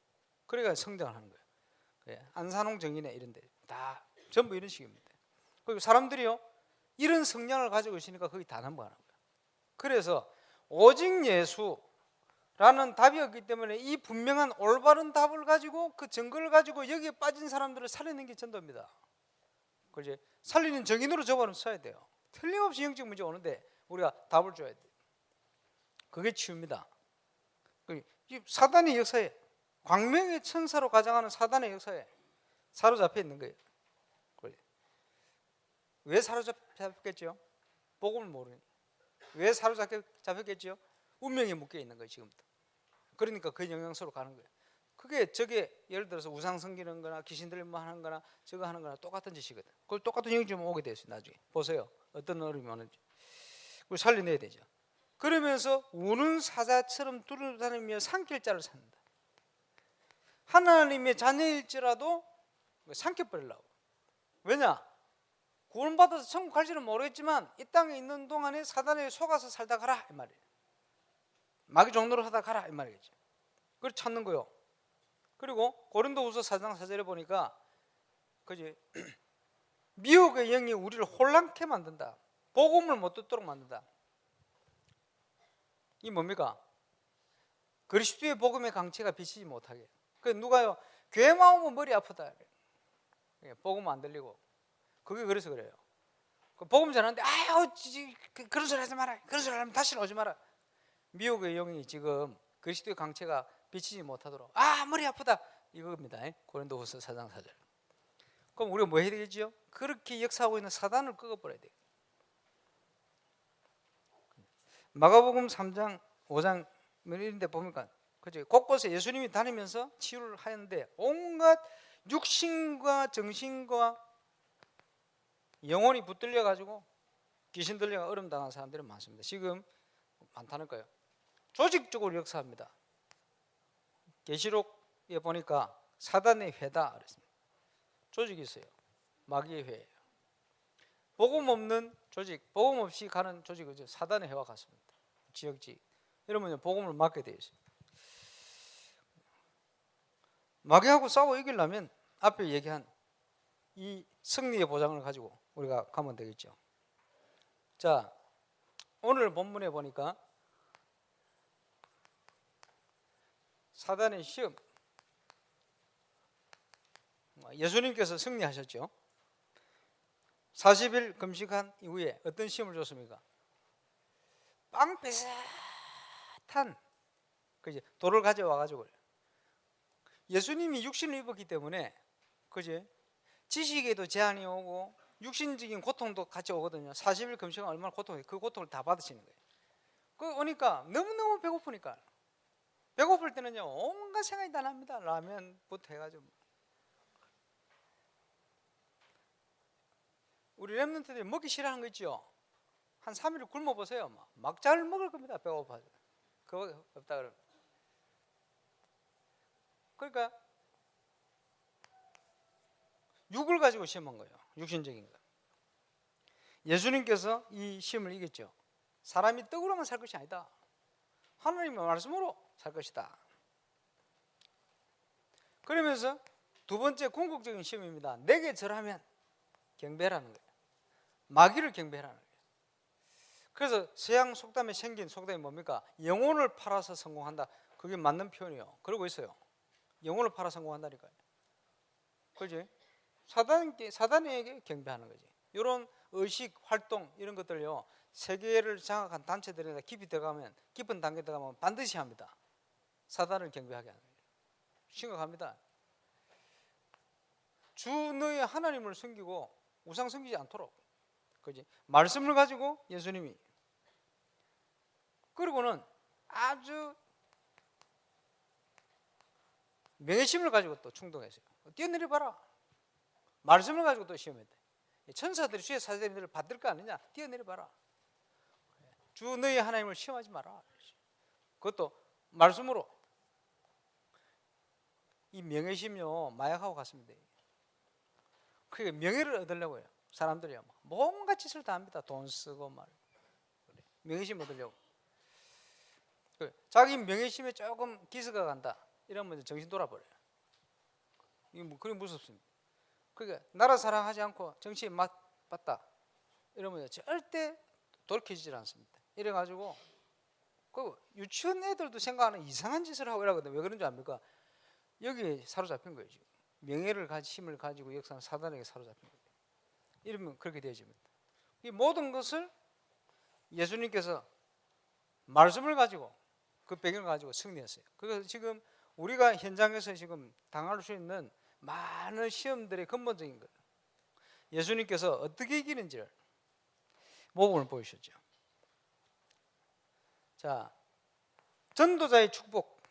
A: 그러니까 성장을 하는 거예요. 안산홍 정인에 이런 데 다 전부 이런 식입니다. 그리고 사람들이요 이런 성향을 가지고 있으니까 거기 다 넘어가는 거예요. 그래서 오직 예수라는 답이 없기 때문에 이 분명한 올바른 답을 가지고 그 증거를 가지고 여기에 빠진 사람들을 살리는 게 전도입니다. 그렇지? 살리는 정인으로 저거는 써야 돼요. 틀림없이 영적 문제 오는데 우리가 답을 줘야 돼요. 그게 치유입니다. 사단의 역사에 광명의 천사로 가장하는 사단의 역사에 사로잡혀 있는 거예요. 왜 사로잡혔겠죠? 복음을 모르니. 왜 사로잡혔겠죠? 운명에 묶여 있는 거예요. 지금부터. 그러니까 그 영향소로 가는 거예요. 저게 예를 들어서 우상 섬기는 거나 귀신 들리면 하는 거나 저거 하는 거나 똑같은 짓이거든. 그걸 똑같은 영이 좀 오게 됐어요. 나중에 보세요. 어떤 어려움이 오는지. 그걸 살려내야 되죠. 그러면서 우는 사자처럼 두루다니며 삼킬 자를 찾는다. 하나님의 자녀일지라도 삼켜버리려고. 왜냐? 구원받아서 천국 갈지는 모르겠지만 이 땅에 있는 동안에 사단에 속아서 살다 가라 이 말이에요. 마귀 종노릇 하다 가라 이 말이겠죠. 그걸 찾는 거요. 그리고 고린도후서 4장 4절에 보니까 그지 미혹의 영이 우리를 혼란케 만든다. 복음을 못 듣도록 만든다. 이 뭡니까? 그리스도의 복음의 강체가 비치지 못하게. 그 누가요? 교회만 오면 머리 아프다. 복음 안 들리고. 그게 그래서 그래요. 복음 전하는데 그런 소리 하지 마라. 그런 소리 하면 다시는 오지 마라. 미혹의 영이 지금 그리스도의 강체가 비치지 못하도록 머리 아프다 이겁니다. 고린도후서 4장 4절. 그럼 우리가 뭐 해야 되겠죠? 그렇게 역사하고 있는 사단을 끄어버려야 돼요. 마가복음 3장 5장 이런 데 보니까 그죠? 곳곳에 예수님이 다니면서 치유를 하였는데 온갖 육신과 정신과 영혼이 붙들려 가지고 귀신 들려가 얼음 당한 사람들이 많습니다. 지금 많다는 거예요. 조직적으로 역사합니다. 계시록에 보니까 사단의 회다 그랬습니다. 조직이 있어요. 마귀의 회예요. 복음 없는 조직, 복음 없이 가는 조직은 사단의 회와 같습니다. 지역지. 이러면 복음을 맡게 되어 있어요. 마귀하고 싸워 이기려면 앞에 얘기한 이 승리의 보장을 가지고 우리가 가면 되겠죠. 자, 오늘 본문에 보니까 사단의 시험, 예수님께서 승리하셨죠. 40일 금식한 이후에 어떤 시험을 줬습니까? 빵 비슷한 돌을 가져와가지고 예수님이 육신을 입었기 때문에 그지 지식에도 제한이 오고 육신적인 고통도 같이 오거든요. 40일 금식은 얼마나 고통이에요. 그 고통을 다 받으시는 거예요. 그 오니까 너무너무 배고프니까 배고플 때는요 온갖 생각이 다 납니다. 라면부터 해가지고 우리 랩런트들이 먹기 싫어하는 거 있죠. 한 3일 굶어보세요. 막장을 먹을 겁니다. 배고파서. 그거 없다 그러면. 그러니까 육을 가지고 시험한 거예요. 육신적인 거. 예수님께서 이 시험을 이겼죠. 사람이 떡으로만 살 것이 아니다. 하나님의 말씀으로 살 것이다. 그러면서 두 번째 궁극적인 시험입니다. 내게 절하면 경배라는 거예요. 마귀를 경배라는 거예요. 그래서 서양 속담에 생긴 속담이 뭡니까? 영혼을 팔아서 성공한다. 그게 맞는 표현이에요. 그러고 있어요. 영혼을 팔아 성공한다니까요. 그렇지? 사단에게 경배하는 거지. 이런 의식, 활동 이런 것들요. 세계를 장악한 단체들이나 깊이 들어가면 깊은 단계 들어가면 반드시 합니다. 사단을 경배하게 하는 거예요. 심각합니다. 주 너의 하나님을 섬기고 우상 섬기지 않도록, 그지? 말씀을 가지고 예수님이, 그리고는 아주 명예심을 가지고 또 충동했어요. 뛰어내려 봐라. 말씀을 가지고 또 시험했대. 천사들이 주의 사자들을 받을 거 아니냐? 뛰어내려 봐라. 주 너희 하나님을 시험하지 마라. 그것도 말씀으로. 이 명예심요 마약하고 같습니다. 그게 명예를 얻으려고 해요. 사람들이요 뭔가 짓을 다 합니다. 돈 쓰고 말. 명예심 얻으려고. 자기 명예심에 조금 기스가 간다 이러면 정신 돌아버려요. 이게 뭐 그게 무섭습니다. 그러니까 나라 사랑하지 않고 정치에 맞봤다 이러면 절대 돌이켜지질 않습니다. 이래가지고 그 유치원 애들도 생각하는 이상한 짓을 하고 이러거든요. 왜 그런 줄 압니까? 여기에 사로잡힌 거예요. 지금 명예를 힘을 가지고 역사는 사단에게 사로잡힌 거예요. 이러면 그렇게 되어집니다. 이 모든 것을 예수님께서 말씀을 가지고 그 배경을 가지고 승리했어요. 그래서 지금 우리가 현장에서 지금 당할 수 있는 많은 시험들의 근본적인 거예요. 예수님께서 어떻게 이기는지를 모범을 보이셨죠. 자, 전도자의 축복.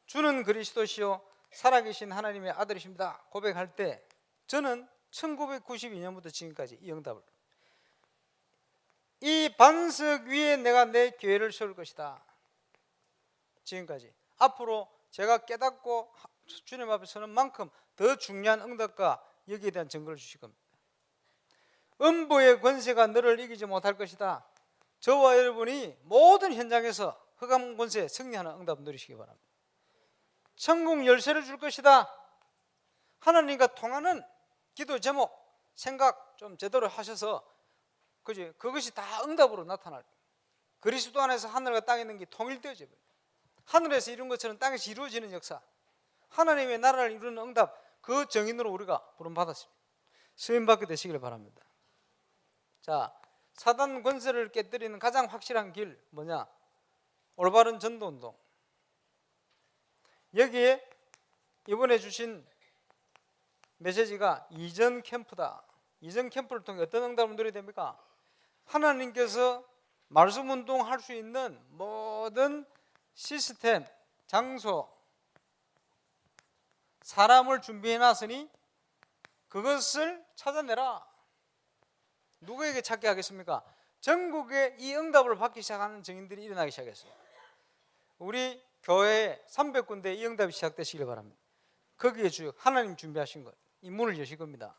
A: 주는 그리스도시요 살아계신 하나님의 아들이십니다 고백할 때 저는 1992년부터 지금까지 이 응답을, 이 반석 위에 내가 내 교회를 세울 것이다. 지금까지 앞으로 제가 깨닫고 주님 앞에 서는 만큼 더 중요한 응답과 여기에 대한 증거를 주실 겁니다. 음부의 권세가 너를 이기지 못할 것이다. 저와 여러분이 모든 현장에서 흑암 권세에 승리하는 응답 누리시기 바랍니다. 천국 열쇠를 줄 것이다. 하나님과 통하는 기도 제목, 생각 좀 제대로 하셔서 그지? 그것이 다 응답으로 나타날 거예요. 그리스도 안에서 하늘과 땅에 있는 게 통일되어져 버려요. 하늘에서 이룬 것처럼 땅에서 이루어지는 역사, 하나님의 나라를 이루는 응답, 그 정인으로 우리가 부름받았습니다. 수임받게 되시기를 바랍니다. 자, 사단 권세를 깨뜨리는 가장 확실한 길 뭐냐? 올바른 전도운동. 여기에 이번에 주신 메시지가 이전 캠프다. 이전 캠프를 통해 어떤 응답을 누려야 됩니까? 하나님께서 말씀 운동할 수 있는 모든 시스템, 장소, 사람을 준비해 놨으니 그것을 찾아내라. 누구에게 찾게 하겠습니까? 전국에 이 응답을 받기 시작하는 증인들이 일어나기 시작했어요. 우리 교회에 300군데 이 응답이 시작되시길 바랍니다. 거기에 주 하나님 준비하신 것, 이 문을 여실 겁니다.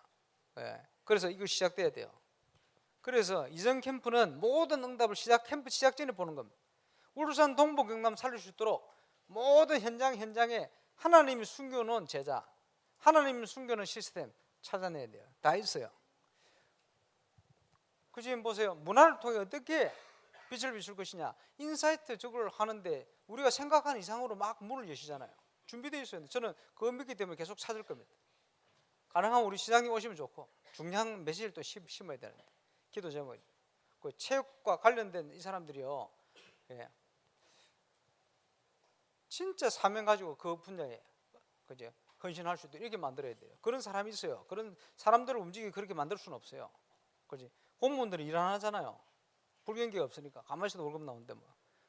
A: 예. 그래서 이거 시작돼야 돼요. 그래서 이전 캠프는 모든 응답을 캠프 시작 전에 보는 겁니다. 울산 동부 경남 살릴 수 있도록 모든 현장에 하나님이 숨겨놓은 제자, 하나님이 숨겨놓은 시스템 찾아내야 돼요. 다 있어요. 그 지금 보세요. 문화를 통해 어떻게 빛을 비출 것이냐. 인사이트 저걸 하는데 우리가 생각한 이상으로 막 문을 여시잖아요. 준비되어 있어야 돼요. 저는 그거 믿기 때문에 계속 찾을 겁니다. 가능하면 우리 시장님 오시면 좋고 중요한 메시지를 또 심어야 되는데 기도 제목. 그 체육과 관련된 이 사람들이요. 예. 진짜 사명 가지고 그 분야에 그죠? 헌신할 수 있도록 이렇게 만들어야 돼요. 그런 사람이 있어요. 그런 사람들을 움직이게 그렇게 만들 수는 없어요. 그지? 공무원들은 일 안 하잖아요. 불경기가 없으니까 가만히 있어도 월급 나오는데 뭐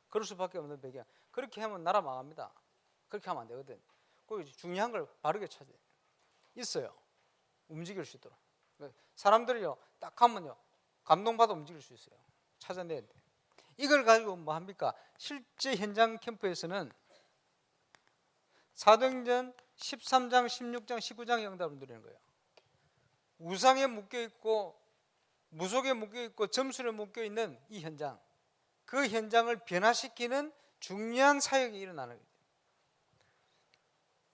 A: 그럴 수밖에 없는 배경. 그렇게 하면 나라 망합니다. 그렇게 하면 안 되거든. 그 중요한 걸 바르게 찾아야 있어요. 움직일 수 있도록. 사람들이요 딱 하면요 감동받아 움직일 수 있어요. 찾아내야 돼. 이걸 가지고 뭐 합니까? 실제 현장 캠프에서는 사도행전 13장, 16장, 19장의 응답을 누리는 거예요. 우상에 묶여있고 무속에 묶여있고 점술에 묶여있는 이 현장, 그 현장을 변화시키는 중요한 사역이 일어나는 거예요.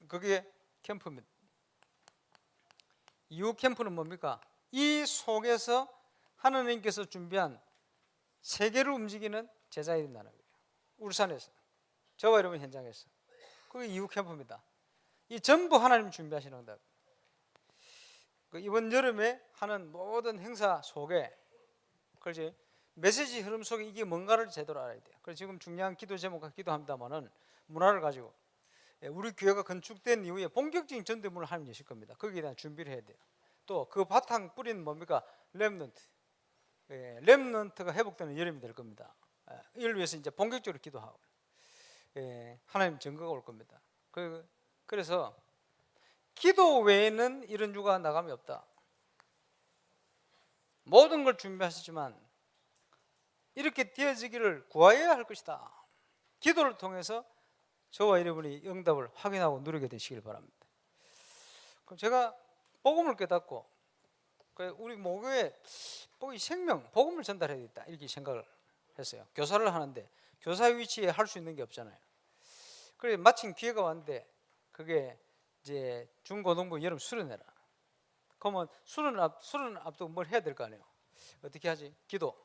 A: 그게 캠프입니다. 이후 캠프는 뭡니까? 이 속에서 하나님께서 준비한 세계를 움직이는 제자들이 일어나는 거예요. 울산에서, 저와 여러분 현장에서. 그게 이후 캠프입니다. 이 전부 하나님 준비하시는 응답. 이번 여름에 하는 모든 행사 속에 그렇지 메시지 흐름 속에 이게 뭔가를 제대로 알아야 돼요. 그래서 지금 중요한 기도 제목과 기도합니다만은 문화를 가지고 우리 교회가 건축된 이후에 본격적인 전도문을 하나님 여실 겁니다. 거기에 대한 준비를 해야 돼요. 또 그 바탕 뿌리는 뭡니까? 렘넌트. 렘넌트가 회복되는 여름이 될 겁니다. 이를 위해서 이제 본격적으로 기도하고 하나님 증거가 올 겁니다. 그래서 기도 외에는 이런 유가 나감이 없다. 모든 걸 준비하시지만 이렇게 되어지기를 구하여야 할 것이다. 기도를 통해서 저와 여러분이 응답을 확인하고 누리게 되시길 바랍니다. 그럼 제가 복음을 깨닫고 우리 모교에 생명, 복음을 전달해야겠다 이렇게 생각을 했어요. 교사를 하는데 교사 위치에 할 수 있는 게 없잖아요. 그래서 마침 기회가 왔는데 그게 이제 중고등부 여름 수련회라. 그러면 수련 앞두고 뭘 해야 될 거 아니에요. 어떻게 하지? 기도.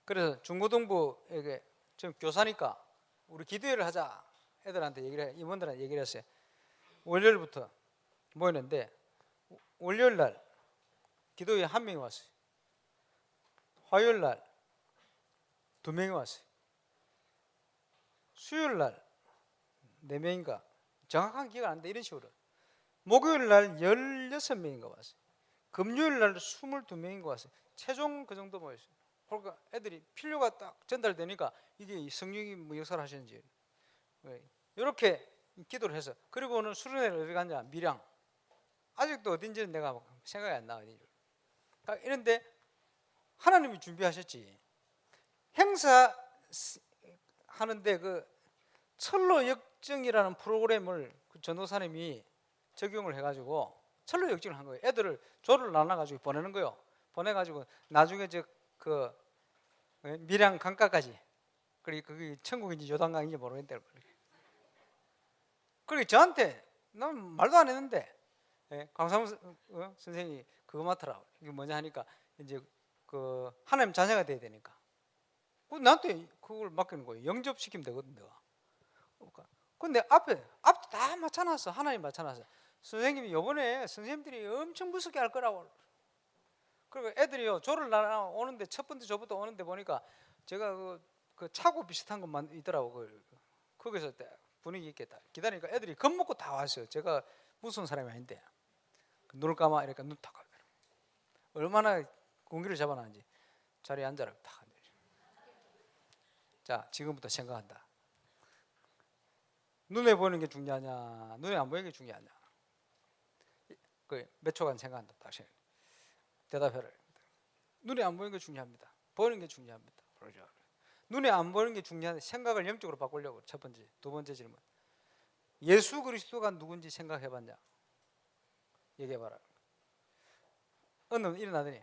A: 그래서 중고등부에게 지금 교사니까 우리 기도회를 하자. 애들한테 임원들한테 얘기를 했어요. 월요일부터 모이는데 월요일 날 기도회에 1명이 왔어요. 화요일 날 2명이 왔어요. 수요일 날 4명인가 정확한 기회가 안 돼. 이런 식으로 목요일 날 16명인가 왔어요. 금요일 날 22명인가 왔어요. 최종 그 정도 모였어요. 그러니까 애들이 필요가 딱 전달되니까 이게 성령이 뭐 역사를 하시는지 이렇게 기도를 해서 그리고는 수련회를 어디 갔냐? 밀양. 아직도 어딘지는 내가 생각이 안 나. 그러니까 이런데 하나님이 준비하셨지. 행사 하는데 그 철로 역정이라는 프로그램을 그 전도사님이 적용을 해가지고 철로 역정을 한 거예요. 애들을 조를 나눠가지고 보내는 거예요. 보내가지고 나중에 그 밀양 강가까지 그리고 그게 천국인지 요단강인지 모르겠대. 그리고 저한테 난 말도 안 했는데 강사무 선생님이 그거 맡으라. 이게 뭐냐 하니까 이제 그 하나님 자녀가 돼야 되니까. 나한테 그걸 맡기는 거예요. 영접시키면 되거든 내가. 근데 앞에 다 맞춰놨어. 하나님 맞춰놨어. 선생님이 요번에 선생님들이 엄청 무섭게 할 거라고. 그리고 애들이요 조를 나눠 오는데 첫 번째 조부터 오는데 보니까 제가 그 차고 비슷한 것만 있더라고. 거기서 분위기 있겠다 기다리니까 애들이 겁먹고 다 왔어요. 제가 무서운 사람이 아닌데 눈을 감아 이렇게 눈 탁 감아. 얼마나 공기를 잡아놨는지 자리에 앉아라 탁. 자 지금부터 생각한다. 눈에 보이는 게 중요하냐 눈에 안 보이는 게 중요하냐. 몇 초간 생각한다. 다시 대답해라. 눈에 안 보이는 게 중요합니다. 보이는 게 중요합니다. 그러죠. 눈에 안 보이는 게 중요한데 생각을 영적으로 바꾸려고. 첫 번째. 두 번째 질문. 예수 그리스도가 누군지 생각해봤냐? 얘기해봐라. 어느 날 일어나더니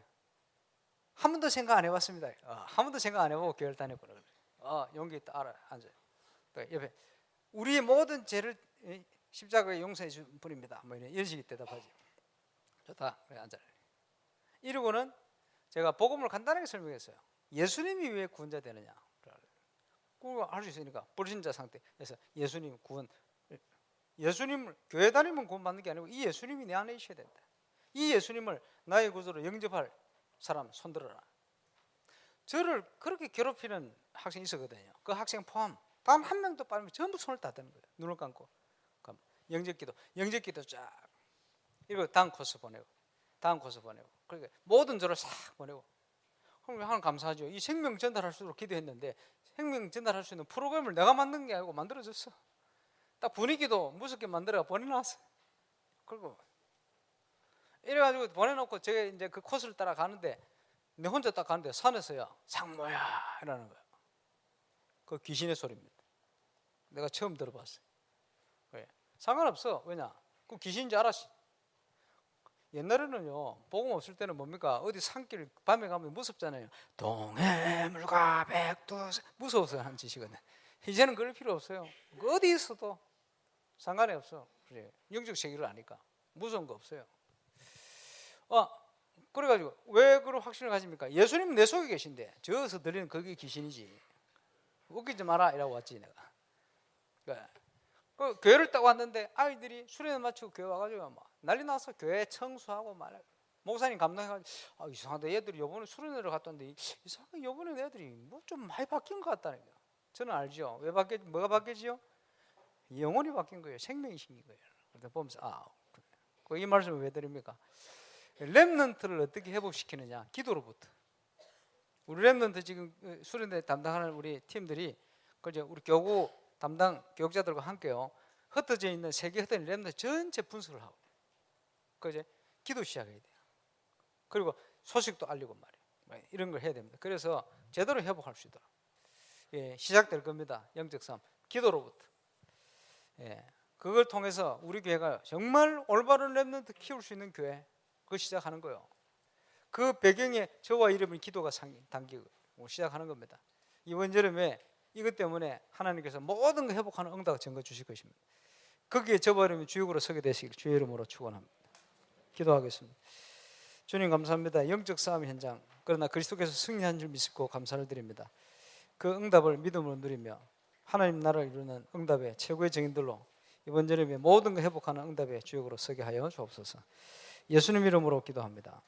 A: 한 번도 생각 안 해봤습니다. 한 번도 생각 안 해보고 교회를 다녔구나. 용기 있다. 알아. 앉아요. 옆에 우리의 모든 죄를 십자가에 용서해 준 분입니다. 뭐 이런 식의 대답하지. 좋다. 그래 앉아라. 이러고는 제가 복음을 간단하게 설명했어요. 예수님이 왜 구원자 되느냐? 그거 알 수 있으니까 불신자 상태에서 예수님 구원, 예수님을 교회 다니면 구원받는 게 아니고 이 예수님이 내 안에 있어야 된다. 이 예수님을 나의 구주로 영접할 사람 손들어라. 저를 그렇게 괴롭히는 학생이 있었거든요. 그 학생 포함 단 한 명도 빠지면 전부 손을 다 드는 거예요. 눈을 감고 영접기도 쫙 이거 다음 코스 보내고 그러니까 모든 저를 싹 보내고. 그럼 하나님 감사하죠. 이 생명 전달할 수 있도록 기도했는데 생명 전달할 수 있는 프로그램을 내가 만든 게 아니고 만들어졌어. 딱 분위기도 무섭게 만들어 보내놨어. 그리고 이래가지고 보내놓고 제가 이제 그 코스를 따라 가는데 내 혼자 딱 가는데 산에서요 상모야 이라는 거야. 그 귀신의 소리입니다. 내가 처음 들어봤어요. 왜? 상관없어. 왜냐? 그 귀신인지 알았어. 옛날에는요 복음 없을 때는 뭡니까? 어디 산길 밤에 가면 무섭잖아요. 동해 물과 백두 무서워서 하는 짓이거든. 이제는 그럴 필요 없어요. 어디 있어도 상관이 없어. 그래. 영적 세계를 아니까 무서운 거 없어요. 그래가지고 왜 그런 확신을 가집니까? 예수님은 내 속에 계신데 저어서 들리는 그게 귀신이지. 웃기지 마라 이라고 왔지 내가. 그 교회를 딱 왔는데 아이들이 수련회 마치고 교회 와가지고 막 난리 나서 교회 청소하고 말. 목사님 감동해가지고 이상하다 얘들이 요번에 수련회를 갔다 왔는데 이상하게 요번에 애들이 뭐 좀 많이 바뀐 것 같다는 거예요. 저는 알죠. 왜 뭐가 바뀌지요? 영혼이 바뀐 거예요. 생명이 생긴 거예요. 그래서 보면서 이 말씀을 왜 드립니까? 렘넌트를 어떻게 회복시키느냐? 기도로부터. 우리 렘넌트 지금 수련회 담당하는 우리 팀들이 그죠? 우리 교구 담당 교육자들과 함께요. 흩어져 있는 세계 흩어진 렘넌트 전체 분석을 하고, 그죠? 기도 시작해야 돼요. 그리고 소식도 알리고 말이에요. 이런 걸 해야 됩니다. 그래서 제대로 회복할 수 있도록 시작될 겁니다. 영적 싸움, 기도로부터. 그걸 통해서 우리 교회가 정말 올바른 렘넌트 키울 수 있는 교회, 그거 시작하는 거예요. 그 배경에 저와 이름은 기도가 담기고 시작하는 겁니다. 이번 여름에 이것 때문에 하나님께서 모든 거 회복하는 응답을 증거 주실 것입니다. 거기에 저와 이름이 주역으로 서게 되시길 주의 이름으로 축원합니다. 기도하겠습니다. 주님 감사합니다. 영적 싸움 현장, 그러나 그리스도께서 승리한 줄 믿고 감사를 드립니다. 그 응답을 믿음으로 누리며 하나님 나라를 이루는 응답의 최고의 증인들로 이번 여름에 모든 거 회복하는 응답의 주역으로 서게 하여 주옵소서. 예수님 이름으로 기도합니다.